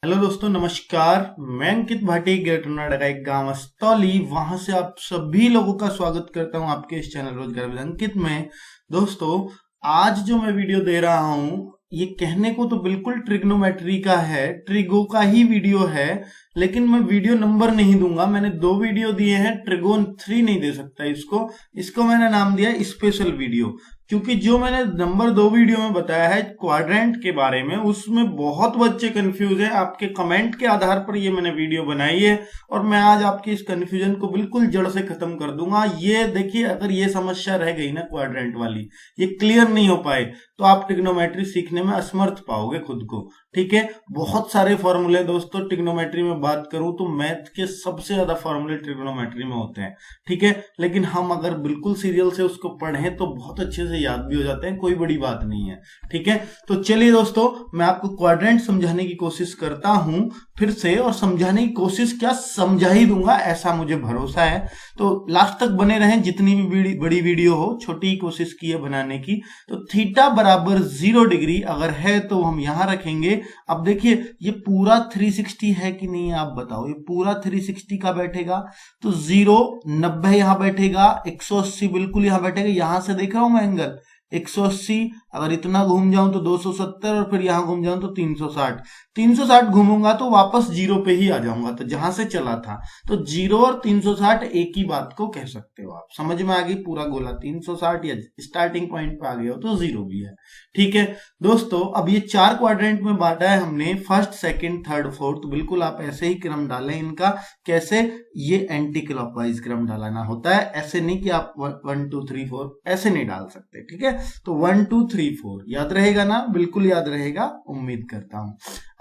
Hello दोस्तों, नमस्कार। मैं अंकित भाटी, ग्रेटर नोएडा का एक गांव अस्तौली, वहां से आप सभी लोगों का स्वागत करता हूं आपके इस चैनल रोजगार विद अंकित में। दोस्तों, आज जो मैं वीडियो दे रहा हूं ये कहने को तो बिल्कुल ट्रिग्नोमेट्री का है, ट्रिगो का ही वीडियो है, लेकिन मैं वीडियो नंबर नहीं दूंगा। मैंने 2 वीडियो दिए हैं, ट्रिगोन 3 नहीं दे सकता इसको मैंने नाम दिया स्पेशल वीडियो, क्योंकि जो मैंने नंबर 2 वीडियो में बताया है क्वाड्रेंट के बारे में, उसमें बहुत बच्चे कंफ्यूज हैं। आपके कमेंट के आधार पर ये मैंने वीडियो बनाई है और मैं आज आपकी इस कंफ्यूजन को बिल्कुल जड़ से खत्म कर दूंगा। ये देखिए, अगर ये समस्या रह गई ना क्वाड्रेंट वाली, ये क्लियर नहीं हो पाए तो आप ट्रिग्नोमेट्री सीखने में असमर्थ पाओगे खुद को। ठीक है, बहुत सारे फॉर्मूले दोस्तों, ट्रिग्नोमेट्री में बात करूं तो मैथ के सबसे ज्यादा फॉर्मूले ट्रिग्नोमेट्री में होते हैं। ठीक है, लेकिन हम अगर बिल्कुल सीरियल से उसको पढ़ें तो बहुत अच्छे से याद भी हो जाते हैं, कोई बड़ी बात नहीं है। ठीक है, तो चलिए दोस्तों, मैं आपको क्वाड्रेंट समझाने की कोशिश करता हूं फिर से, और समझाने की कोशिश क्या, समझा ही दूंगा ऐसा मुझे भरोसा है। तो लास्ट तक बने रहें, जितनी भी बड़ी वीडियो हो, छोटी कोशिश की है बनाने की। तो थीटा बराबर 0 डिग्री अगर है तो हम यहां रखेंगे। अब देखिए, ये पूरा 360 है कि नहीं, आप बताओ। ये पूरा 360 का बैठेगा तो 0 90 यहां बैठेगा, 180 बिल्कुल यहां बैठेगा। यहां से देख रहा हूं मैं एंगल 180, अगर इतना घूम जाऊं तो 270, और फिर यहां घूम जाऊं तो 360। 360 घूमूंगा तो वापस 0 पे ही आ जाऊंगा, तो जहां से चला था। तो 0 और 360 एक ही बात को कह सकते हो आप। समझ में आ गई पूरा गोला, 360 या स्टार्टिंग पॉइंट पे आ गए हो तो 0 भी है। ठीक है दोस्तों, अब ये 4 क्वाड्रेंट में बांटा है हमने, फर्स्ट, सेकंड, थर्ड, फोर्थ। बिल्कुल आप ऐसे ही क्रम डालें इनका। कैसे? ये एंटी क्लॉकवाइज क्रम डालना होता है, ऐसे नहीं कि आप 1 2 3 4 ऐसे नहीं डाल सकते। ठीक है, तो 1 2 3 4 याद रहेगा ना? बिल्कुल याद रहेगा, उम्मीद करता हूं।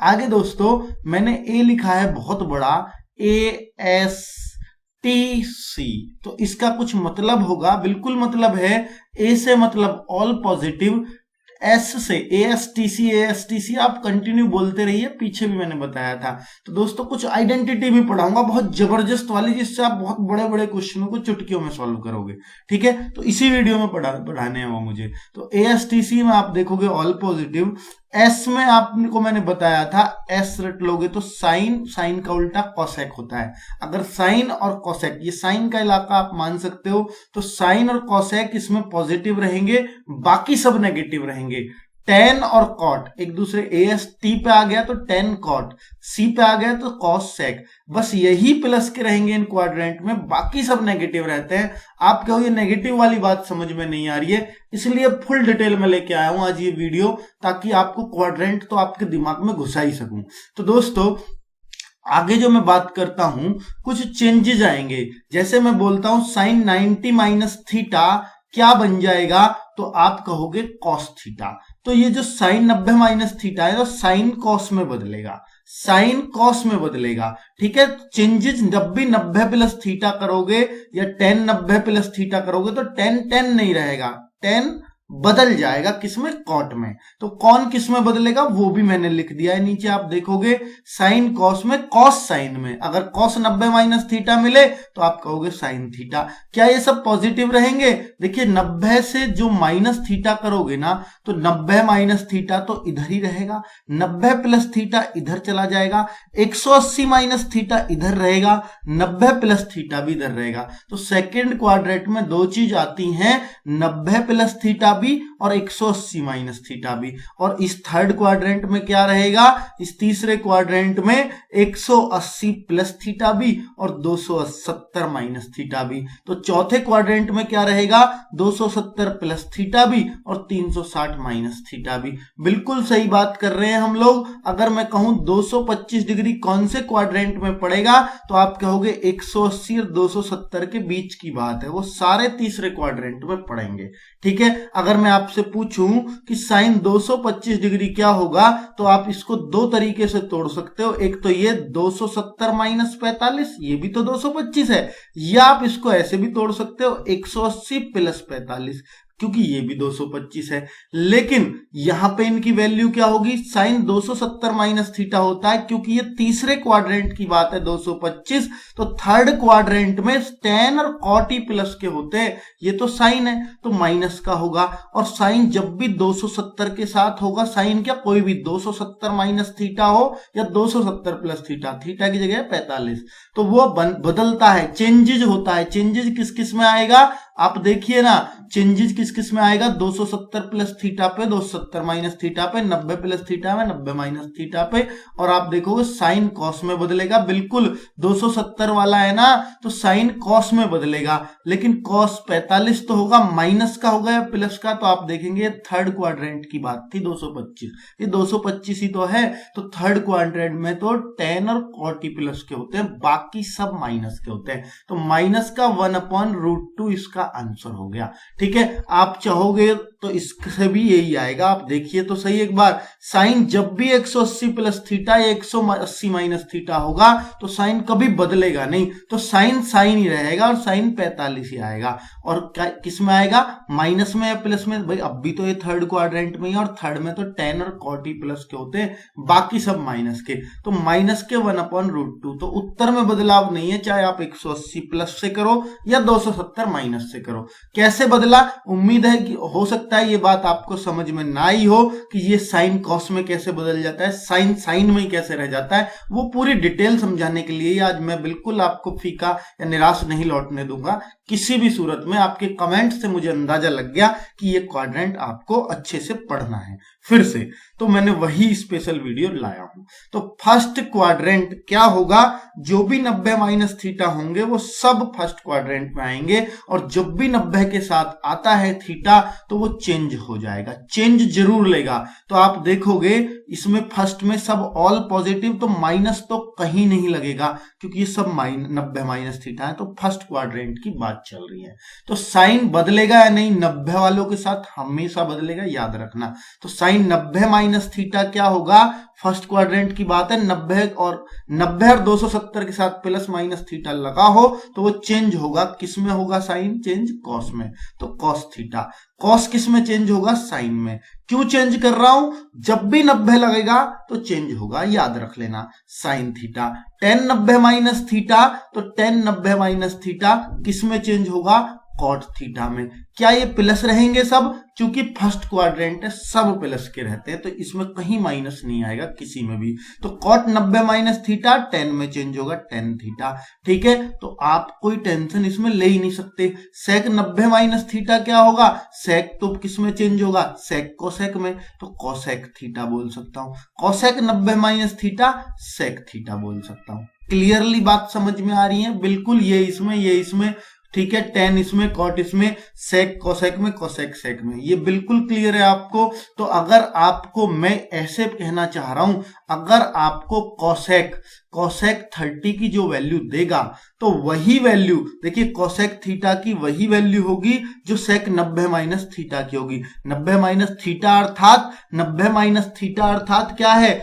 आगे दोस्तों, मैंने ए लिखा है बहुत बड़ा, ASTC, तो इसका कुछ मतलब होगा, बिल्कुल मतलब है। ए से मतलब ऑल पॉजिटिव, एस से ASTC आप कंटिन्यू बोलते रहिए, पीछे भी मैंने बताया था। तो दोस्तों, कुछ आइडेंटिटी भी पढ़ाऊंगा बहुत जबरदस्त वाली, जिससे आप बहुत बड़े बड़े क्वेश्चनों को चुटकियों में सॉल्व करोगे। ठीक है, तो इसी वीडियो में पढ़ाने हैं वो मुझे। तो ASTC में आप देखोगे ऑल पॉजिटिव। एस में आपको मैंने बताया था, एस रट लोगे तो साइन का उल्टा कॉसेक होता है। अगर साइन और कॉसेक, ये साइन का इलाका आप मान सकते हो, तो साइन और कॉसेक इसमें पॉजिटिव रहेंगे, बाकी सब नेगेटिव रहेंगे। टेन और कॉट एक दूसरे, AST पे आ गया तो टेन कॉट, C पे आ गया तो कॉस सेक, बस यही प्लस के रहेंगे इन क्वाड्रेंट में, बाकी सब नेगेटिव रहते हैं। आप कहो ये नेगेटिव वाली बात समझ में नहीं आ रही है, इसलिए फुल डिटेल में लेके आया हूं आज ये वीडियो, ताकि आपको क्वाड्रेंट तो आपके दिमाग में घुसा ही सकूं। तो दोस्तों, आगे जो मैं बात करता हूं, कुछ चेंजेस आएंगे। जैसे मैं बोलता हूं साइन 90 माइनस थीटा क्या बन जाएगा, तो आप कहोगे कॉस थीटा। तो ये जो साइन 90 माइनस थीटा है, तो साइन कॉस में बदलेगा, साइन कॉस में बदलेगा। ठीक है, चेंजेस 90 प्लस थीटा करोगे या 10 प्लस थीटा करोगे तो 10 नहीं रहेगा, 10 बदल जाएगा किसमें, कॉट में। तो कौन किस में बदलेगा वो भी मैंने लिख दिया है नीचे, आप देखोगे साइन कॉस में, कॉस साइन में। अगर कॉस 90 माइनस थीटा मिले तो आप कहोगे साइन थीटा। क्या ये सब पॉजिटिव रहेंगे? देखिए, 90 से जो माइनस थीटा करोगे ना, तो 90 माइनस थीटा तो इधर ही रहेगा, 90 प्लस थीटा इधर चला जाएगा, 180 माइनस थीटा इधर रहेगा, 90 प्लस थीटा भी इधर रहेगा। तो सेकेंड क्वाड्रेंट में 2 चीज आती हैं, 90 प्लस थीटा भी और 180 माइनस थीटा भी। और इस थर्ड क्वाड्रेंट में क्या रहेगा, इस तीसरे क्वाड्रेंट में 180 प्लस थीटा भी और 270 माइनस थीटा भी। तो चौथे क्वाड्रेंट में क्या रहेगा, 270 प्लस थीटा भी और 360 माइनस थीटा भी। बिल्कुल सही बात कर रहे हैं हम लोग। अगर मैं कहूं 225 डिग्री कौन से क्वाड्रेंट में पड़ेगा, तो आप कहोगे 180 और 270 के बीच की बात है, वो सारे तीसरे क्वाड्रेंट में पड़ेंगे। ठीक है, अगर मैं आपसे पूछूं कि साइन 225 डिग्री क्या होगा, तो आप इसको 2 तरीके से तोड़ सकते हो। एक तो ये 270 माइनस 45, ये भी तो 225 है, या आप इसको ऐसे भी तोड़ सकते हो 180 प्लस 45। क्योंकि ये भी 225 है। लेकिन यहां पे इनकी वैल्यू क्या होगी, साइन 270 माइनस थीटा होता है, क्योंकि ये तीसरे क्वाड्रेंट की बात है 225, तो थर्ड क्वाड्रेंट में tan और cot e प्लस के होते हैं, ये तो साइन है तो माइनस का होगा। और साइन जब भी 270 के साथ होगा, साइन क्या कोई भी 270 माइनस थीटा हो या 270 प्लस थीटा, थीटा की जगह 45, तो वो बदलता है, चेंजेज होता है। चेंजेज किस किस में आएगा आप देखिए ना, चेंजेस किस किस में आएगा, 270 प्लस थीटा पे, 270 माइनस थीटा पे, 90 प्लस थीटा में, 90 माइनस थीटा पे। और आप देखोगे साइन कॉस में बदलेगा, बिल्कुल 270 वाला है ना तो साइन कॉस में बदलेगा। लेकिन कॉस 45 तो होगा, माइनस का होगा या प्लस का, तो आप देखेंगे थर्ड क्वाड्रेंट की बात थी 225, ये 225 ही तो है। तो थर्ड क्वाड्रेंट में तो tan और cot e प्लस के होते हैं, बाकी सब माइनस के होते हैं। तो माइनस का 1/√2 इसका आंसर हो गया। ठीक है, आप चाहोगे तो इससे भी यही आएगा, आप देखिए तो सही एक बार। साइन जब भी 180 प्लस थीटा या 180 माइनस थीटा होगा तो साइन कभी बदलेगा नहीं, तो साइन साइन ही रहेगा और साइन 45 ही आएगा। और किस में आएगा, माइनस में या प्लस में, भाई अब भी तो ये थर्ड क्वाड्रेंट में ही, और थर्ड में तो tan और cot e प्लस के होते हैं, बाकी सब माइनस के, तो माइनस के 1/√2। तो उत्तर में बदलाव नहीं है, चाहे आप 180 प्लस से करो या 270 माइनस से करो। कैसे बदला, उम्मीद है कि हो सकता है ये बात आपको समझ में ना आई हो कि ये साइन कॉस में कैसे बदल जाता है, साइन साइन में ही कैसे रह जाता है। वो पूरी डिटेल समझाने के लिए आज मैं बिल्कुल आपको फीका या निराश नहीं लौटने दूंगा। किसी भी सूरत में आपके कमेंट से मुझे अंदाजा लग गया कि ये क्वाड्रेंट आपको अच्छे से पढ़ना है फिर से, तो मैंने वही स्पेशल वीडियो लाया हूं। तो फर्स्ट क्वाड्रेंट क्या होगा, जो भी 90 माइनस थीटा होंगे वो सब फर्स्ट क्वाड्रेंट में आएंगे, और जब भी 90 के साथ आता है थीटा तो वो चेंज हो जाएगा, चेंज जरूर लेगा। तो आप देखोगे इसमें फर्स्ट में सब ऑल पॉजिटिव, तो माइनस तो कहीं नहीं लगेगा क्योंकि ये सब 90 माइनस थीटा है, तो फर्स्ट क्वाड्रेंट की बात चल रही है। तो साइन बदलेगा या नहीं, 90 वालों के साथ हमेशा बदलेगा, याद रखना। तो साइन 90 माइनस थीटा क्या होगा, फर्स्ट क्वाड्रेंट की बात है, 90 और 270 के साथ प्लस माइनस थीटा लगा हो तो वो चेंज होगा, किस में होगा साइन चेंज, कॉस में, तो कॉस थीटा। कॉस किस में चेंज होगा, साइन में। क्यों चेंज कर रहा हूं, जब भी 90 लगेगा तो चेंज होगा, याद रख लेना, sine theta. tan 90 minus theta, तो tan 90 माइनस थीटा किस में चेंज होगा, कॉट थीटा में। क्या ये प्लस रहेंगे सब, क्योंकि फर्स्ट क्वाड्रेंट है, सब प्लस के रहते हैं, तो इसमें कहीं माइनस नहीं आएगा किसी में भी। तो कॉट 90 माइनस थीटा tan में चेंज होगा, tan थीटा। ठीक है, तो आप कोई टेंशन इसमें ले ही नहीं सकते। सेक 90 माइनस थीटा क्या होगा, सेक तो किस में चेंज होगा, सेक कोसेक में, तो कोसेक थीटा बोल सकता हूं। Cosec 90 minus theta sec theta बोल सकता हूं। क्लियरली बात समझ में आ रही है, बिल्कुल ये इसमें ठीक है, tan इसमें, कॉट इसमें, सेक कोसेक में, कोसेक सेक में, ये बिल्कुल क्लियर है आपको। तो अगर आपको, मैं ऐसे कहना चाह रहा हूं, अगर आपको कोसेक 30 की जो वैल्यू देगा तो वही वैल्यू, देखिए कोसेक थीटा की वही वैल्यू होगी जो सेक 90 माइनस थीटा की होगी। 90 माइनस थीटा अर्थात 90 माइनस थीटा अर्थात क्या है,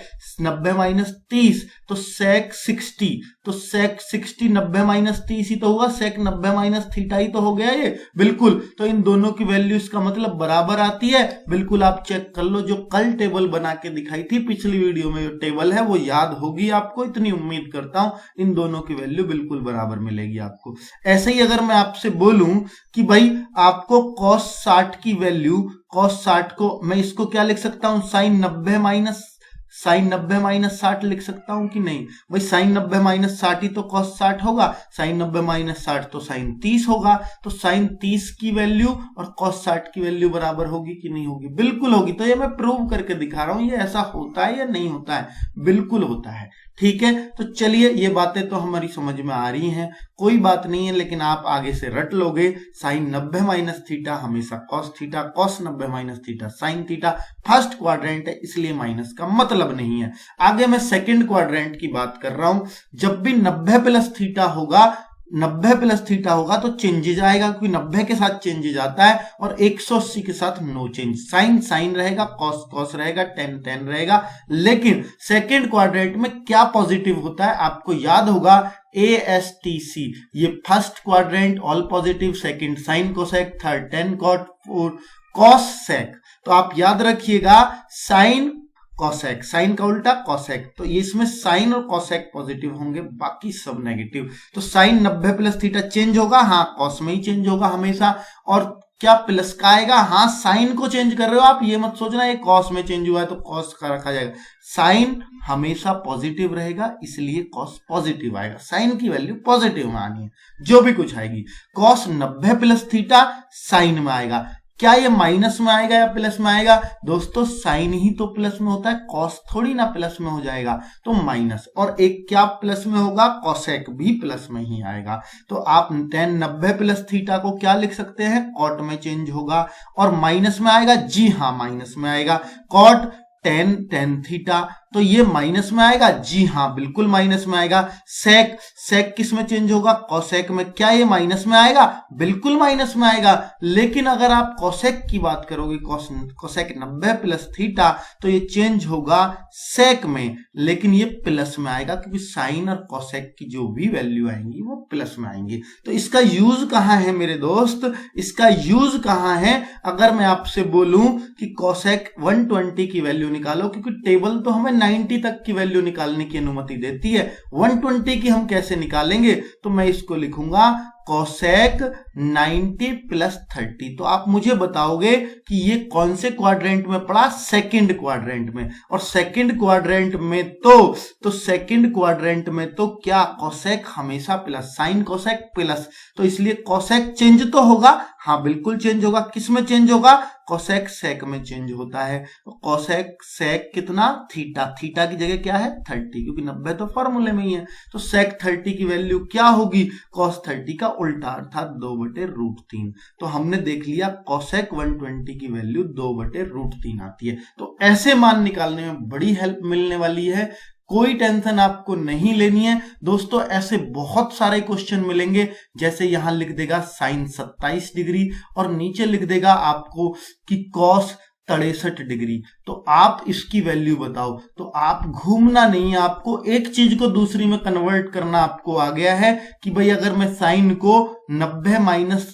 90 माइनस 30, तो सेक 60, तो सेक 60 90 माइनस 30 ही तो होगा, सेक 90 माइनस थीटा ही तो हो गया ये, बिल्कुल। तो इन दोनों की वैल्यू इसका मतलब बराबर आती है, बिल्कुल आप चेक कर लो। जो कल टेबल बना के दिखाई थी पिछली वीडियो में, जो टेबल है वो याद होगी आपको, इतनी उम्मीद करता हूं। इन दोनों की वैल्यू बिल्कुल बराबर मिलेगी आपको। ऐसे ही अगर मैं आपसे बोलूं कि भाई आपको cos 60 की वैल्यू, cos 60 को मैं इसको क्या लिख सकता हूं, साइन 90 माइनस 60 लिख सकता हूं कि नहीं, भाई साइन 90 माइनस 60 ही तो cos 60 होगा, साइन 90 माइनस 60 तो साइन 30 होगा, तो साइन 30 की वैल्यू और cos 60 की वैल्यू बराबर होगी कि नहीं होगी, बिल्कुल होगी। तो ये मैं प्रूव करके दिखा रहा हूं, ये ऐसा होता है या नहीं होता है, बिल्कुल होता है। ठीक है, तो चलिए ये बातें तो हमारी समझ में आ रही हैं, कोई बात नहीं है, लेकिन आप आगे से रट लोगे। साइन 90 माइनस थीटा हमेशा cos theta, cos 90 minus theta sine theta. First quadrant है इसलिए माइनस का मतलब नहीं है। आगे मैं सेकंड क्वाड्रेंट की बात कर रहा हूं, जब भी 90 प्लस थीटा होगा, 90 प्लस थीटा होगा तो चेंजेज आएगा, क्योंकि 90 के साथ चेंजेज आता है, और 180 के साथ नो चेंज। साइन साइन रहेगा, कॉस कॉस रहेगा, टेन टेन रहेगा। लेकिन सेकंड क्वाड्रेंट में क्या पॉजिटिव होता है, आपको याद होगा ASTC, ये first quadrant all positive, second sine cosec, third tan cot, fourth cos sec. तो आप याद रखिएगा साइन कॉसेक, साइन का उल्टा कॉसेक, तो ये इसमें साइन और कॉसेक पॉजिटिव होंगे, बाकी सब नेगेटिव। तो साइन 90 प्लस थीटा चेंज होगा, हाँ कॉस में ही चेंज होगा हमेशा। और क्या प्लस का आएगा, हाँ साइन को चेंज कर रहे हो आप, ये मत सोचना ये कॉस में चेंज हुआ है तो कॉस का रखा जाएगा। साइन हमेशा पॉजिटिव रहेगा, इसलिए कॉस पॉजिटिव आएगा, साइन की वैल्यू पॉजिटिव में आनी है जो भी कुछ आएगी। कॉस 90 प्लस थीटा साइन में आएगा, क्या ये माइनस में आएगा या प्लस में आएगा? दोस्तों साइन ही तो प्लस में होता है, कॉस थोड़ी ना प्लस में हो जाएगा, तो माइनस। और एक क्या प्लस में होगा, कॉसेक भी प्लस में ही आएगा। तो आप tan 90 प्लस थीटा को क्या लिख सकते हैं, कॉट में चेंज होगा। और माइनस में आएगा, जी हाँ माइनस में आएगा, कॉट tan थीटा, तो ये माइनस में आएगा, जी हाँ बिल्कुल माइनस में आएगा। सेक, सेक किस में चेंज होगा, कॉसेक में, क्या ये माइनस में आएगा, बिल्कुल माइनस में आएगा। लेकिन अगर आप कॉसेक की बात करोगे, कॉसेक 90 प्लस थीटा, तो ये चेंज होगा सेक में, लेकिन ये प्लस में आएगा क्योंकि साइन और कॉसेक की जो भी वैल्यू आएंगी वो प्लस में आएंगी। तो इसका यूज कहां है मेरे दोस्त, इसका यूज कहां है? अगर मैं आपसे बोलूं कि कॉसेक 120 की वैल्यू निकालो, क्योंकि टेबल तो हमें 90 तक की वैल्यू निकालने की अनुमति देती है, 120 की हम कैसे निकालेंगे? तो मैं इसको लिखूंगा कोसेक 90 प्लस 30। तो आप मुझे बताओगे कि ये कौन से क्वाड्रेंट में पड़ा, सेकंड क्वाड्रेंट में। और सेकंड क्वाड्रेंट में तो सेकंड क्वाड्रेंट में तो क्या, कोसेक हमेशा प्लस, साइन कोसेक प्लस, तो इसलिए कोसेक चेंज तो होगा, हाँ बिल्कुल चेंज होगा। किस में चेंज होगा, कोसेक सेक में चेंज होता है। तो कोसेक सेक कितना, थीटा, थीटा की जगह क्या है 30, क्योंकि 90 तो फॉर्मूले में ही है। तो सेक 30 की वैल्यू क्या होगी, कॉस 30 का उल्टा, अर्थात 2/√3। तो हमने देख लिया कोसेक 120 की वैल्यू 2/√3 आती है। तो ऐसे मान निकालने में बड़ी हेल्प मिलने वाली है, कोई टेंशन आपको नहीं लेनी है दोस्तों। ऐसे बहुत सारे क्वेश्चन मिलेंगे, जैसे यहां लिख देगा साइन 27 डिग्री और नीचे लिख देगा आपको कि कॉस 63 डिग्री, तो आप इसकी वैल्यू बताओ। तो आप घूमना नहीं है, आपको एक चीज को दूसरी में कन्वर्ट करना आपको आ गया है कि भाई अगर मैं साइन को 90 माइनस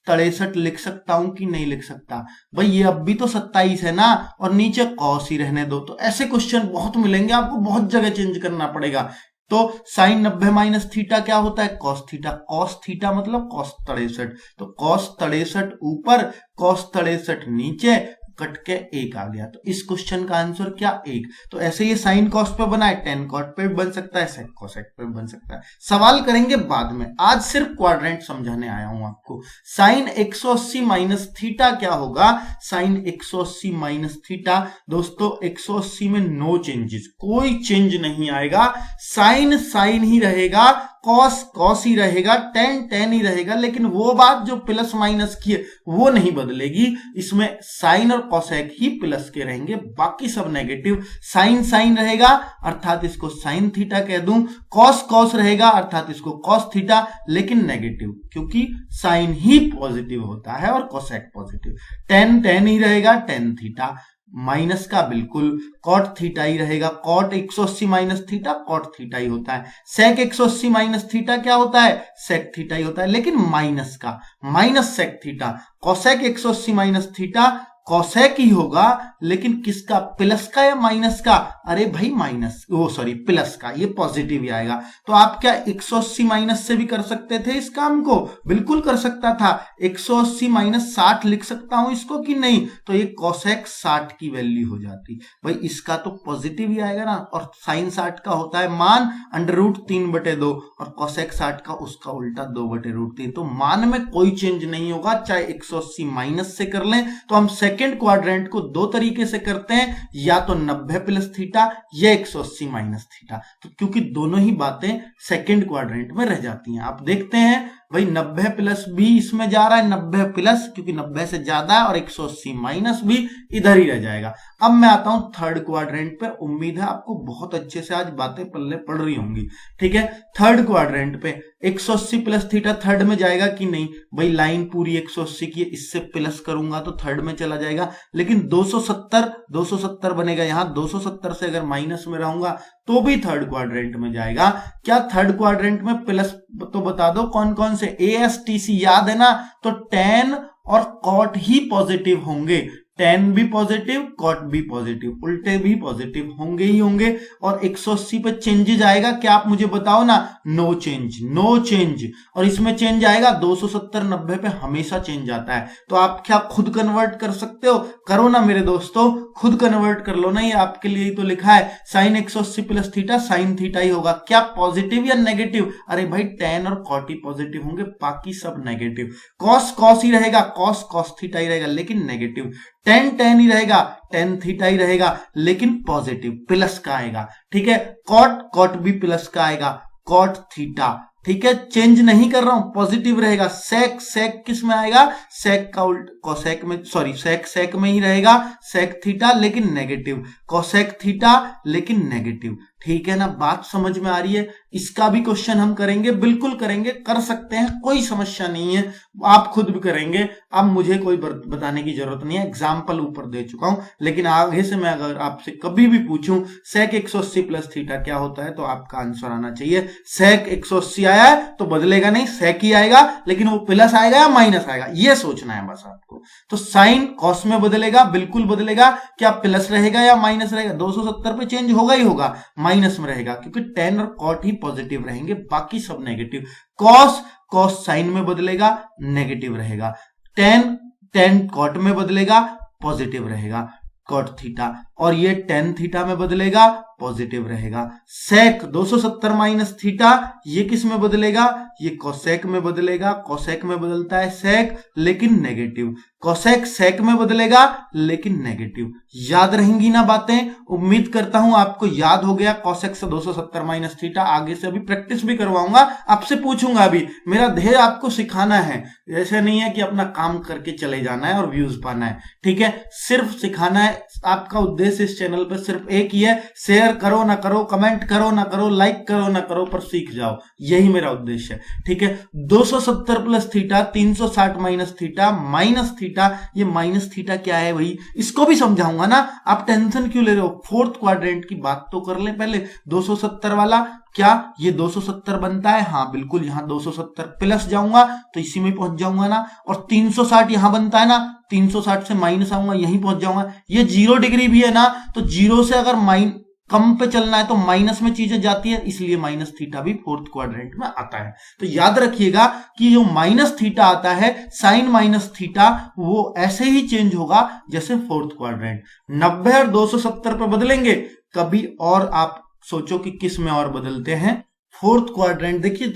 63 लिख सकता हूं कि नहीं लिख सकता, भाई ये अब भी तो 27 है ना, और नीचे कॉस ही रहने दो। तो ऐसे क्वेश्चन बहुत मिलेंगे, आपको बहुत जगह चेंज करना पड़ेगा। तो साइन 90 माइनस थीटा क्या होता है, कॉस थीटा, कॉस थीटा मतलब कॉस 63, तो कॉस 63 ऊपर, कॉस 63 नीचे, कट के 1 आ गया। तो इस क्वेश्चन का आंसर क्या, 1। तो ऐसे ये साइन कॉस पे बना है, टेन कॉट पे भी बन सकता है, सेक कोसेक पे भी बन सकता है। सवाल करेंगे बाद में, आज सिर्फ क्वाड्रेंट समझाने आया हूं आपको। साइन 180 माइनस थीटा क्या होगा, साइन 180 माइनस थीटा दोस्तों 180 में नो चेंजेस, कोई चेंज नहीं आएगा, साइन साइन ही रहेगा, कॉस कॉस ही रहेगा, टेन टेन ही रहेगा, लेकिन वो बात जो प्लस माइनस की है वो नहीं बदलेगी। इसमें साइन और कॉसेक ही प्लस के रहेंगे, बाकी सब नेगेटिव। साइन साइन रहेगा अर्थात इसको साइन थीटा कह दूं, कॉस कॉस रहेगा अर्थात इसको कॉस थीटा, लेकिन नेगेटिव, क्योंकि साइन ही पॉजिटिव होता है और कॉसेक पॉजिटिव। टेन टेन ही रहेगा, टेन थीटा, माइनस का बिल्कुल कॉट थीटा ही रहेगा, cot 180 minus theta cot theta ही होता है। सेक 180 माइनस थीटा क्या होता है, सेक थीटा ही होता है, लेकिन माइनस का, minus sec theta. Cosec 180 minus theta cosec ही होगा, लेकिन किसका, प्लस का या माइनस का, अरे भाई माइनस, वो सॉरी प्लस का, ये पॉजिटिव ही आएगा। तो आप क्या 180 माइनस से भी कर सकते थे इस काम को, बिल्कुल कर सकता था। 180 माइनस 60 लिख सकता हूं इसको कि नहीं, तो ये कोसेक 60 की वैल्यू हो जाती, भाई इसका तो पॉजिटिव ही आएगा ना। और साइन 60 का होता है मान √3/2 और कोसेक 60 का उसका उल्टा 2/√3। तो मान में कोई चेंज नहीं होगा, चाहे 180 माइनस से कर लें। तो हम सेकंड क्वाड्रेंट को दो तरीके से करते हैं, या तो 90 प्लस थीटा या 180 माइनस थीटा, तो क्योंकि दोनों ही बातें सेकंड क्वाड्रेंट में रह जाती हैं। आप देखते हैं भाई 90 प्लस भी इसमें जा रहा है, 90 प्लस क्योंकि 90 से ज्यादा है, और 180 माइनस भी इधर ही रह जाएगा। अब मैं आता हूं थर्ड क्वाड्रेंट पे, उम्मीद है आपको बहुत अच्छे से आज बातें पल्ले पड़ रही होंगी, ठीक है। थर्ड क्वाड्रेंट पे 180 प्लस थीटा थर्ड में जाएगा कि नहीं, भाई लाइन पूरी 180 की, इससे प्लस करूंगा तो थर्ड में चला जाएगा, लेकिन 270 बनेगा यहाँ, 270 से अगर माइनस में रहूंगा तो भी थर्ड क्वाड्रेंट में जाएगा। क्या थर्ड क्वाड्रेंट में प्लस तो बता दो कौन कौन से, ASTC याद है ना, तो tan और cot ही पॉजिटिव होंगे, tan भी पॉजिटिव cot भी पॉजिटिव, उल्टे भी पॉजिटिव होंगे ही होंगे। और 180 पे चेंजेज आएगा क्या आप मुझे बताओ ना, नो चेंज, नो चेंज। और इसमें चेंज आएगा 270 90 पे हमेशा चेंज आता है। तो आप क्या खुद कन्वर्ट कर सकते हो, करो ना मेरे दोस्तों, खुद कन्वर्ट कर लो ना, ये आपके लिए ही तो लिखा है sine 180 plus theta sine theta ही होगा। क्या पॉजिटिव या नेगेटिव, अरे भाई tan और cot ही पॉजिटिव होंगे, बाकी सब नेगेटिव। cos cos ही रहेगा, cos cos थीटा ही रहेगा लेकिन नेगेटिव। tan tan ही रहेगा, tan थीटा ही रहेगा लेकिन पॉजिटिव प्लस का आएगा। ठीक है, cot cot भी प्लस का आएगा, cot थीटा। ठीक है, चेंज नहीं कर रहा हूं, पॉजिटिव रहेगा। sec sec किस में आएगा, sec का उल्ट cosec में, सॉरी sec sec में ही रहेगा, sec थीटा लेकिन नेगेटिव, cosec थीटा लेकिन नेगेटिव। ठीक है ना, बात समझ में आ रही है। इसका भी क्वेश्चन हम करेंगे, बिल्कुल करेंगे, कर सकते हैं, कोई समस्या नहीं है, आप खुद भी करेंगे। अब मुझे कोई बताने की जरूरत नहीं है, एग्जाम्पल ऊपर दे चुका हूं। लेकिन आगे से मैं अगर आपसे कभी भी पूछूं sec 180 प्लस थीटा क्या होता है, तो आपका आंसर आना चाहिए sec 180 आया है तो बदलेगा नहीं, sec ही आएगा, लेकिन वो प्लस आएगा या माइनस आएगा ये सोचना है बस आपको। तो साइन कॉस में बदलेगा, बिल्कुल बदलेगा। क्या प्लस रहेगा या माइनस रहेगा, 270 पे चेंज होगा ही होगा, माइनस में रहेगा, क्योंकि tan और cot ही पॉजिटिव रहेंगे, बाकी सब नेगेटिव। cos cos साइन में बदलेगा, नेगेटिव रहेगा। tan cot में बदलेगा, पॉजिटिव रहेगा cot थीटा। और ये tan थीटा में बदलेगा, पॉजिटिव रहेगा। sec 270 माइनस थीटा ये किस में बदलेगा, ये cosec में बदलेगा, cosec में बदलता है sec लेकिन नेगेटिव, cosec sec में बदलेगा लेकिन नेगेटिव। याद रहेंगी ना बातें, उम्मीद करता हूं आपको याद हो गया। cosec से 270 माइनस थीटा, आगे से अभी प्रैक्टिस भी करवाऊंगा, आपसे पूछूंगा भी। मेरा ध्येय आपको सिखाना है, ऐसे नहीं है कि अपना काम करके चले जाना है और व्यूज पाना है। ठीक है, सिर्फ सिखाना है। आपका उद्देश्य इस चैनल पर सिर्फ एक ही है, शेयर करो ना करो, कमेंट करो ना करो, लाइक करो ना करो, पर सीख जाओ, यही मेरा उद्देश्य है। ठीक है, 270 plus theta, 360 minus theta, minus theta, ये माइनस थीटा क्या है भाई, इसको भी समझाऊंगा ना, आप टेंशन क्यों ले रहे हो। फोर्थ क्वाड्रेंट की बात तो कर ले पहले। 270 वाला क्या ये 270 बनता है, हाँ बिल्कुल, यहां 270 प्लस जाऊंगा तो इसी में पहुंच जाऊंगा ना। और 360 यहां बनता है ना, 360 से माइनस आऊंगा यहीं पहुंच जाऊंगा। ये 0 डिग्री भी है ना, तो 0 से अगर कम पे चलना है तो माइनस में चीजें जाती है, इसलिए माइनस थीटा भी फोर्थ क्वाड्रेंट में आता है। तो याद रखिएगा कि जो माइनस थीटा आता है, साइन माइनस थीटा, वो ऐसे ही चेंज होगा जैसे फोर्थ क्वाड्रेंट। 90 और 270 पे बदलेंगे कभी, और आप सोचो कि किस में और बदलते हैं। फोर्थ क्वाड्रेंट देखिए,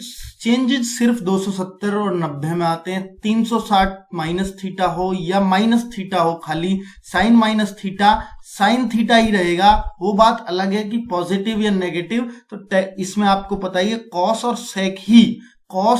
चेंजेस सिर्फ 270 और 90 में आते हैं। 360 माइनस थीटा हो या माइनस थीटा हो, खाली sine minus theta, sine theta ही रहेगा। वो बात अलग है कि पॉजिटिव या नेगेटिव, तो इसमें आपको पता ही है कॉस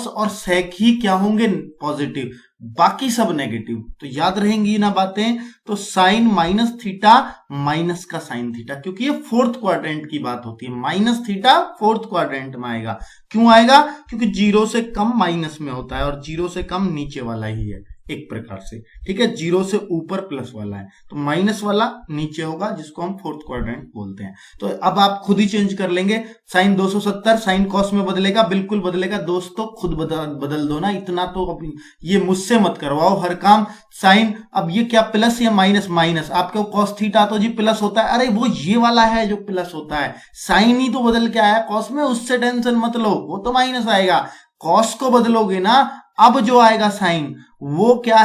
और सेक ही क्या होंगे, पॉजिटिव, बाकी सब नेगेटिव। तो याद रहेंगी ना बातें। तो साइन माइनस थीटा माइनस का साइन थीटा, क्योंकि ये फोर्थ क्वाड्रेंट की बात होती है, माइनस थीटा फोर्थ क्वाड्रेंट में आएगा। क्यों आएगा, क्योंकि 0 से कम माइनस में होता है और 0 से कम नीचे वाला ही है एक प्रकार से। ठीक है, 0 से ऊपर प्लस वाला है, तो माइनस वाला नीचे होगा, जिसको हम फोर्थ क्वाड्रेंट बोलते हैं। तो अब आप खुद ही चेंज कर लेंगे। साइन 270 साइन कॉस में बदलेगा, बिल्कुल बदलेगा दोस्तों, खुद बदल दो ना, इतना तो अब ये मुझसे मत करवाओ हर काम। साइन, अब ये क्या प्लस या माइनस, माइनस, आपके कॉस थीटा तो जी प्लस होता है, अरे वो ये वाला है जो प्लस होता है, साइन ही तो बदल के आया कॉस में, उससे टेंशन मत लो, वो तो माइनस आएगा। कॉस को बदलोगे ना, अब जो आएगा साइन वो क्या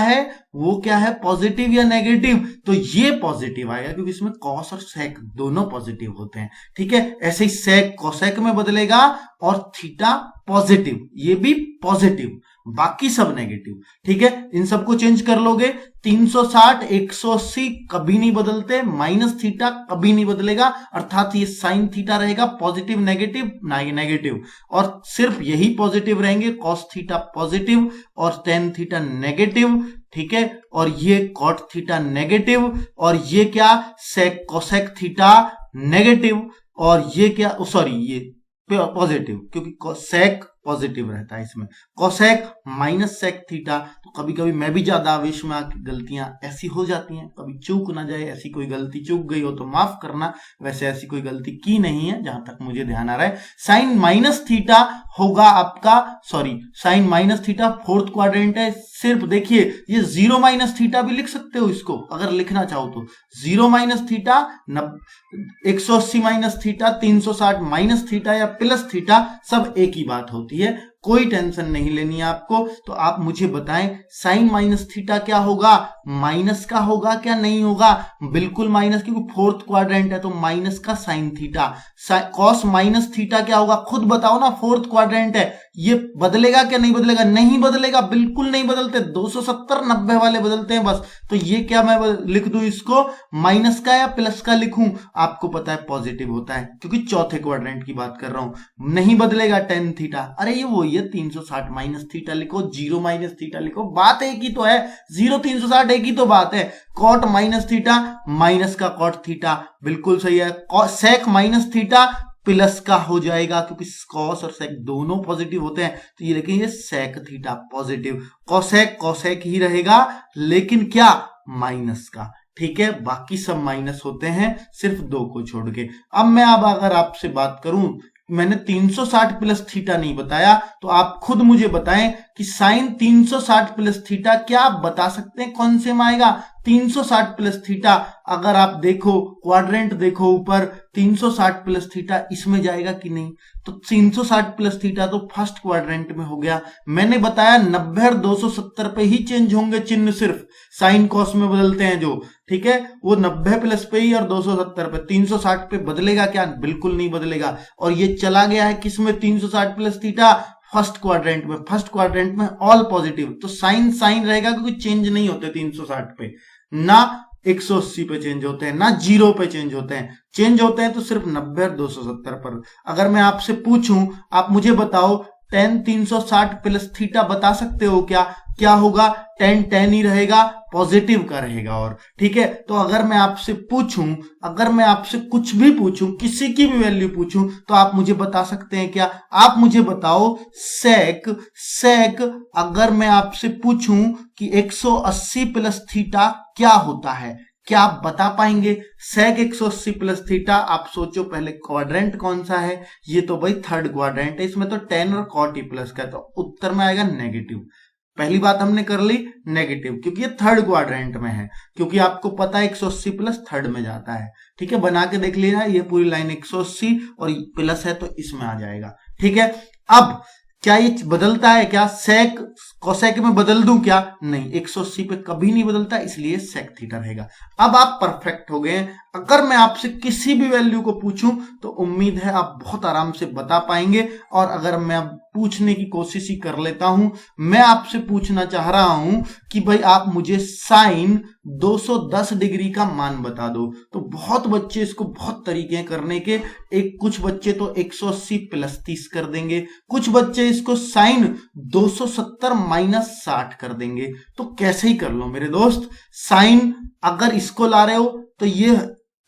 है, पॉजिटिव या नेगेटिव, तो ये पॉजिटिव आएगा, क्योंकि इसमें कॉस और सेक दोनों पॉजिटिव होते हैं। ठीक है, ऐसे ही सेक कोसेक में बदलेगा और थीटा पॉजिटिव, ये भी पॉजिटिव, बाकी सब नेगेटिव। ठीक है, इन सबको चेंज कर लोगे। 360 180 कभी नहीं बदलते, माइनस थीटा कभी नहीं बदलेगा, अर्थात ये साइन थीटा रहेगा पॉजिटिव नेगेटिव नेगेटिव, और सिर्फ यही पॉजिटिव रहेंगे, कॉस थीटा पॉजिटिव और टेन थीटा नेगेटिव। ठीक है, और ये कॉट थीटा नेगेटिव, और ये क्या, सेक कोसेक थीटा नेगेटिव, और ये क्या, सॉरी ये पॉजिटिव, क्योंकि सेक पॉजिटिव रहता है इसमें। कोसेक माइनस सेक थीटा, तो कभी कभी मैं भी ज्यादा आवेश में आके गलतियां ऐसी हो जाती हैं, कभी चूक ना जाए, ऐसी कोई गलती चूक गई हो तो माफ करना, वैसे ऐसी कोई गलती की नहीं है जहां तक मुझे ध्यान आ रहा है। साइन माइनस थीटा होगा आपका, sorry sine minus theta fourth quadrant है, सिर्फ देखिए ये 0 माइनस थीटा भी लिख सकते हो इसको अगर लिखना चाहो तो, 0 minus theta 180 minus theta 360 minus theta या प्लस थीटा सब एक ही बात होती है, कोई टेंशन नहीं लेनी है आपको। तो आप मुझे बताएं साइन माइनस थीटा क्या होगा, माइनस का होगा क्या नहीं होगा, बिल्कुल माइनस, क्योंकि फोर्थ क्वाड्रेंट है तो माइनस का sine theta. Cos minus theta क्या होगा खुद बताओ ना, फोर्थ क्वाड्रेंट है, ये बदलेगा क्या नहीं बदलेगा, नहीं बदलेगा, बिल्कुल नहीं बदलते, 270 90 वाले बदलते हैं बस। तो ये क्या मैं लिख दूं इसको, माइनस का या प्लस का लिखूं, आपको पता है पॉजिटिव होता है क्योंकि चौथे क्वाड्रेंट की बात कर रहा हूं, नहीं बदलेगा टेन थीटा, अरे ये वही है 360 माइनस थीटा लिखो, 0 माइनस थीटा लिखो, बात एक ही तो है, 0 360 एक ही तो बात है। कॉट माइनस थीटा, माइनस का कॉट थीटा, बिल्कुल सही है। सेक माइनस थीटा प्लस का हो जाएगा क्योंकि कॉस और सेक दोनों पॉजिटिव होते हैं, तो ये देखिए sec theta positive, cosec cosec ही रहेगा लेकिन क्या माइनस का, ठीक है, बाकी सब माइनस होते हैं सिर्फ 2 को छोड़ के। अब अगर आपसे बात करूं, मैंने 360 प्लस थीटा नहीं बताया, तो आप खुद मुझे बताएं कि साइन 360 प्लस थीटा क्या आप बता सकते हैं कौन से में आएगा। 360 प्लस थीटा अगर आप देखो क्वाड्रेंट देखो ऊपर, 360 प्लस थीटा इसमें जाएगा कि नहीं, तो 360 प्लस थीटा तो फर्स्ट क्वाड्रेंट में हो गया। मैंने बताया 90 और 270 पे ही चेंज होंगे चिन्ह, सिर्फ साइन कॉस में बदलते हैं जो, ठीक है, वो 90 प्लस पे ही और 270 पे, 360 पे बदलेगा क्या, बिल्कुल नहीं बदलेगा। और ये चला गया है किसमें, 360 प्लस थीटा फर्स्ट क्वाड्रेंट में, फर्स्ट क्वाड्रेंट में ऑल पॉजिटिव, तो साइन साइन रहेगा क्योंकि चेंज नहीं होते 360 पे, ना 180 पे चेंज होते हैं, ना 0 पे चेंज होते हैं, चेंज होते हैं तो सिर्फ 90 और 270 पर। अगर मैं आपसे पूछूं, आप मुझे बताओ tan 360 प्लस थीटा बता सकते हो क्या, क्या होगा, tan tan ही रहेगा, पॉजिटिव का रहेगा। और ठीक है, तो अगर मैं आपसे पूछूं, अगर मैं आपसे कुछ भी पूछूं, किसी की भी वैल्यू पूछूं, तो आप मुझे बता सकते हैं क्या, आप मुझे बताओ सेक अगर मैं आपसे पूछूं कि 180 प्लस थीटा क्या होता है, क्या आप बता पाएंगे सेक 180 प्लस थीटा। आप सोचो पहले क्वाड्रेंट कौन सा है, ये तो भाई थर्ड क्वाड्रेंट है, इसमें तो tan और cot ही प्लस का, तो उत्तर में आएगा नेगेटिव। पहली बात हमने कर ली नेगेटिव, क्योंकि ये थर्ड क्वाड्रेंट में है, क्योंकि आपको पता है 180 प्लस थर्ड में जाता है, ठीक है, बना के देख लेना, ये पूरी लाइन 180 और प्लस है तो इसमें आ जाएगा, ठीक है। अब क्या ये बदलता है क्या, सेक कोसेक में बदल दूं क्या, नहीं, 180 पे कभी नहीं बदलता, इसलिए सेक थीटा रहेगा। अब आप परफेक्ट हो गए हैं, अगर मैं आपसे किसी भी वैल्यू को पूछूं तो उम्मीद है आप बहुत आराम से बता पाएंगे। और अगर मैं अब पूछने की कोशिश ही कर लेता हूं, मैं आपसे पूछना चाह रहा हूं कि भाई आप मुझे साइन 210 डिग्री का मान बता दो, तो बहुत बच्चे इसको बहुत तरीके करने के, एक कुछ बच्चे तो 180 प्लस 30 कर देंगे, कुछ बच्चे इसको साइन 270 माइनस 60 कर देंगे, तो कैसे ही कर लो मेरे दोस्त। साइन अगर इसको ला रहे हो तो ये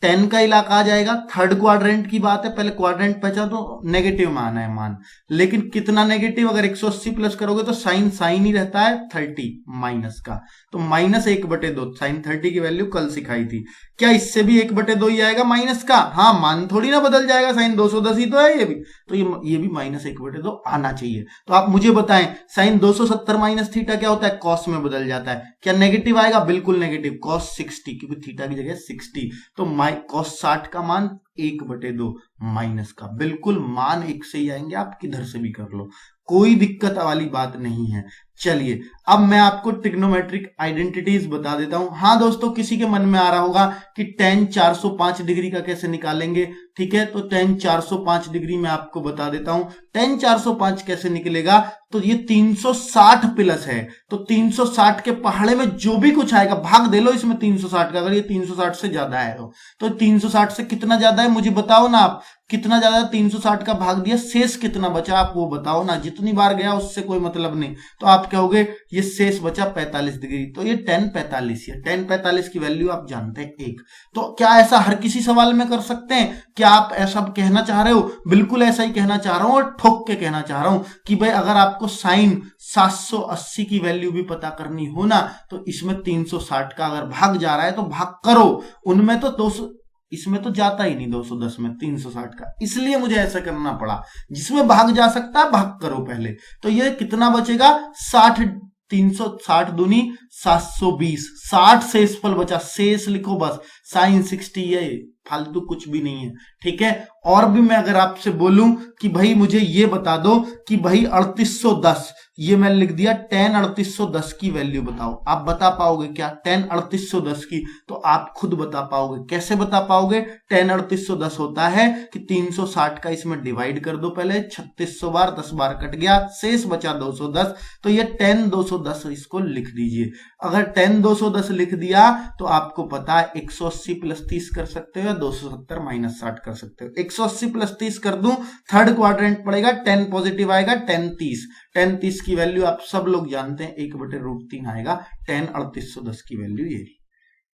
10 का इलाका आ जाएगा, थर्ड क्वाड्रेंट की बात है, पहले क्वाड्रेंट पहचान तो नेगेटिव में आना है मान, लेकिन कितना नेगेटिव, अगर 180 प्लस करोगे तो साइन साइन ही रहता है 30 माइनस का, तो माइनस 1/2, साइन 30 की वैल्यू कल सिखाई थी, क्या इससे भी 1/2 ही आएगा माइनस का, हाँ मान थोड़ी ना बदल जाएगा, साइन 210 ही तो है ये भी, तो ये भी माइनस 1/2 आना चाहिए। तो आप मुझे बताएं साइन 270 माइनस थीटा क्या होता है, कॉस में बदल जाता है, क्या नेगेटिव आएगा, बिल्कुल नेगेटिव, कॉस 60, क्योंकि थीटा की जगह 60, तो कॉस 60 का मान 1/2 माइनस का, बिल्कुल मान एक से ही आएंगे, आप किधर से भी कर लो, कोई दिक्कत वाली बात नहीं है। चलिए अब मैं आपको ट्रिग्नोमेट्रिक आइडेंटिटीज बता देता हूं। हाँ दोस्तों, किसी के मन में आ रहा होगा कि tan 405 डिग्री का कैसे निकालेंगे, ठीक है, तो tan 405 डिग्री मैं आपको बता देता हूं। tan 405 कैसे निकलेगा, तो ये 360 प्लस है, तो 360 के पहाड़े में जो भी कुछ आएगा भाग दे लो इसमें 360 का, अगर ये 360 से ज्यादा है तो 360 से कितना ज्यादा है मुझे बताओ ना आप, कितना ज्यादा 360 का भाग दिया, शेष कितना बचा आप वो बताओ ना, जितनी बार गया उससे कोई मतलब नहीं। तो आप कहोगे ये शेष बचा 45 डिग्री, तो ये tan 45 है, tan 45 की वैल्यू आप जानते हैं 1। तो क्या ऐसा हर किसी सवाल में कर सकते हैं? क्या आप ऐसा कहना चाह रहे हो? बिल्कुल ऐसा ही कहना चाह रहा हूं और ठोक के कहना चाह रहा हूं कि भाई अगर आपको साइन 780 की वैल्यू भी पता करनी हो ना, तो इसमें 360 का अगर भाग जा रहा है तो भाग करो, उनमें तो 200, इसमें तो जाता ही नहीं 210 में 360 का, इसलिए मुझे ऐसा करना पड़ा। जिसमें भाग जा सकता है भाग करो पहले। तो ये कितना बचेगा 60, 360 दूनी 720, 60 शेषफल बचा, शेष लिखो बस, साइन 60 है, फालतू कुछ भी नहीं है, ठीक है। और भी मैं अगर आपसे बोलूं कि भाई मुझे ये बता दो कि भाई 3810, ये मैं लिख दिया tan 3810 की वैल्यू बताओ, आप बता पाओगे क्या tan 3810 की? तो आप खुद बता पाओगे। कैसे बता पाओगे? tan 3810 होता है कि 360 का इसमें डिवाइड कर दो पहले 3600 बार, 10 बार कट गया, शेष बचा 210, तो ये tan 210 इसको लिख दीजिए। अगर tan 210 लिख दिया तो आपको पता है 180 प्लस 30 कर सकते हो या 270 माइनस 60 कर सकते हो। 180 प्लस 30 कर दूं, थर्ड क्वाड्रेंट पड़ेगा, 10 पॉजिटिव आएगा, 10 30, 10 30 की वैल्यू आप सब लोग जानते हैं 1/√3 आएगा, tan 3810 की वैल्यू ये।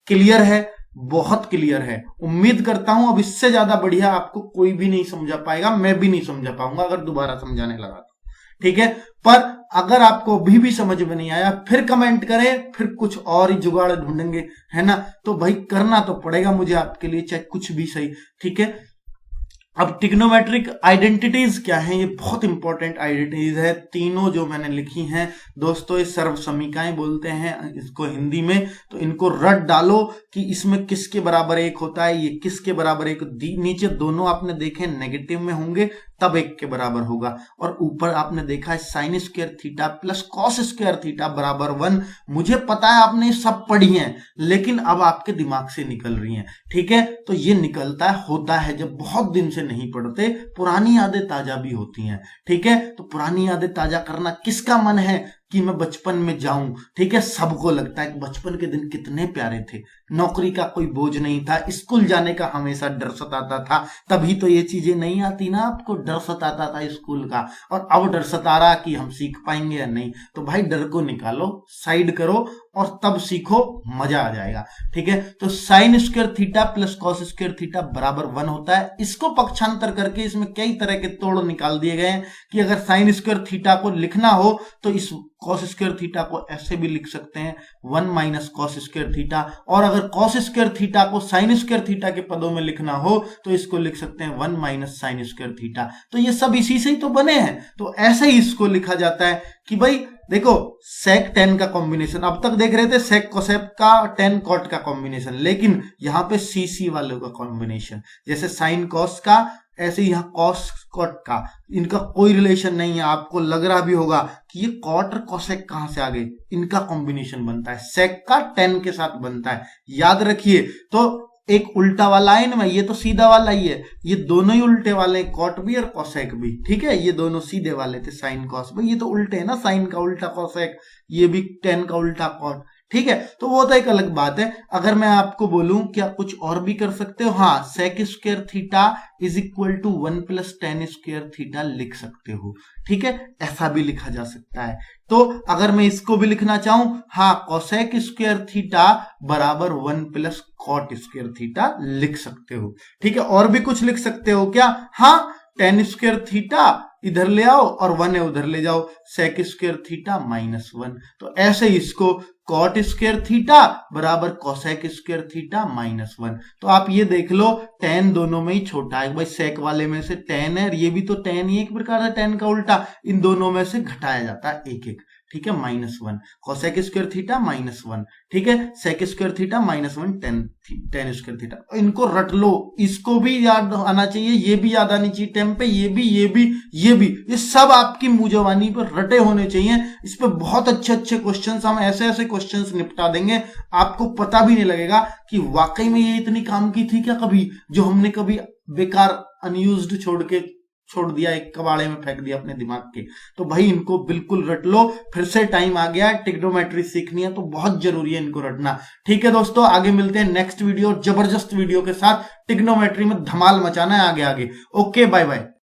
क्लियर है? बहुत क्लियर है। उम्मीद करता हूं अब इससे ज्यादा बढ़िया आपको कोई भी नहीं समझा पाएगा, मैं भी नहीं समझा पाऊंगा अगर दोबारा समझाने लगा तो, ठीक है। पर अगर आपको अभी भी समझ में नहीं आया फिर कमेंट करें, फिर कुछ और ही जुगाड़ ढूंढेंगे, है ना। तो भाई करना तो पड़ेगा मुझे आपके लिए, चाहे कुछ भी सही, ठीक है। अब ट्रिग्नोमेट्रिक आइडेंटिटीज क्या है? ये बहुत इंपॉर्टेंट आइडेंटिटीज है, तीनों जो मैंने लिखी हैं दोस्तों, ये सर्व समीकाएं बोलते हैं इसको हिंदी में। तो इनको रट डालो कि इसमें किसके बराबर 1 होता है, ये किसके बराबर 1, नीचे दोनों आपने देखे नेगेटिव में होंगे तब 1 के बराबर होगा, और ऊपर आपने देखा है sine square theta plus cos square theta बराबर 1। मुझे पता है आपने सब पढ़ी हैं, लेकिन अब आपके दिमाग से निकल रही हैं, ठीक है। तो ये निकलता है, होता है जब बहुत दिन से नहीं पढ़ते, पुरानी यादें ताजा भी होती हैं, ठीक है। तो पुरानी यादें ताजा करना किसका मन है कि मैं बचपन में जाऊं, ठीक है। सबको लगता है कि बचपन के दिन कितने प्यारे थे, नौकरी का कोई बोझ नहीं था, स्कूल जाने का हमेशा डर सताता था, तभी तो ये चीजें नहीं आती ना, आपको डर सताता था स्कूल का, और अब डर सता रहा कि हम सीख पाएंगे या नहीं। तो भाई डर को निकालो, साइड करो और तब सीखो, मजा आ जाएगा, ठीक है। तो sine square theta plus cos square theta बराबर 1 होता है। इसको पक्षांतर करके इसमें कई तरह के तोड़ निकाल दिए गए हैं कि अगर साइन स्क्वायर थीटा को लिखना हो तो इस कॉस स्क्वायर थीटा को ऐसे भी लिख सकते हैं 1 माइनस कॉस स्क्वायर थीटा, और अगर कॉस स्क्वायर थीटा को साइन स्क्वायर थीटा के पदों में लिखना हो तो इसको लिख सकते हैं 1 माइनस साइन स्क्वायर थीटा। तो ये सब इसी से ही तो बने हैं, तो ऐसे ही इसको लिखा जाता है कि भाई देखो सेक टेन का कॉम्बिनेशन, अब तक देख रहे थे सेक कोसेक का टेन कॉट का कॉम्बिनेशन, लेकिन यहाँ पे सी सी वालों का कॉम्बिनेशन, जैसे साइन कॉस का ऐसे ही यहाँ कॉस कॉट का, इनका कोई रिलेशन नहीं है। आपको लग रहा भी होगा कि ये कॉट और कोसेक कहां से आ गए, इनका कॉम्बिनेशन बनता है, सेक का टेन के साथ बनता है, याद रखिए। तो एक उल्टा वाला है ना, ये तो सीधा वाला ही है, ये दोनों ही उल्टे वाले हैं, कॉट भी और कोसेक भी, ठीक है। ये दोनों सीधे वाले थे साइन कॉस, भाई ये तो उल्टे है ना, साइन का उल्टा कोसेक, ये भी टेन का उल्टा कॉट, ठीक है। तो वो तो एक अलग बात है। अगर मैं आपको बोलूं क्या कुछ और भी कर सकते हो, हाँ, sec square theta is equal to 1 plus tan square theta लिख सकते हो, ठीक है, ऐसा भी लिखा जा सकता है। तो अगर मैं इसको भी लिखना चाहूं, हाँ, कोसेक स्क्वायर थीटा बराबर 1 प्लस कॉट स्क्वायर थीटा लिख सकते हो, ठीक है। और भी कुछ लिख सकते हो क्या? हाँ, टेन स्क्वायर थीटा इधर ले आओ और 1 है उधर ले जाओ, सेक स्क्वायर थीटा माइनस 1। तो ऐसे इसको कॉट स्क्वायर थीटा बराबर कोसेक स्क्वायर थीटा माइनस 1। तो आप ये देख लो टेन दोनों में ही छोटा है, भाई सेक वाले में से टेन है, ये भी तो टेन ही एक प्रकार से टेन का उल्टा, इन दोनों में से घटाया जाता है एक एक, ठीक है, -1 कोसेक स्क्वायर थीटा -1, ठीक है, sec square theta -1 tan square theta. इनको रट लो, इसको भी याद आना चाहिए, ये भी याद आनी चाहिए टेम पे, ये भी ये सब आपकी मुंहजबानी पर रटे होने चाहिए। इस पे बहुत अच्छे अच्छे क्वेश्चंस, हम ऐसे ऐसे क्वेश्चंस निपटा देंगे आपको पता भी नहीं लगेगा कि वाकई में ये इतनी काम की थी क्या कभी, जो हमने कभी बेकार अनयूज्ड छोड़ के छोड़ दिया, एक कबाड़े में फेंक दिया अपने दिमाग के। तो भाई इनको बिल्कुल रट लो, फिर से टाइम आ गया, ट्रिग्नोमेट्री सीखनी है तो बहुत जरूरी है इनको रटना। ठीक है दोस्तों, आगे मिलते हैं नेक्स्ट वीडियो, जबरदस्त वीडियो के साथ। ट्रिग्नोमेट्री में धमाल मचाना है आगे आगे। Okay, bye bye.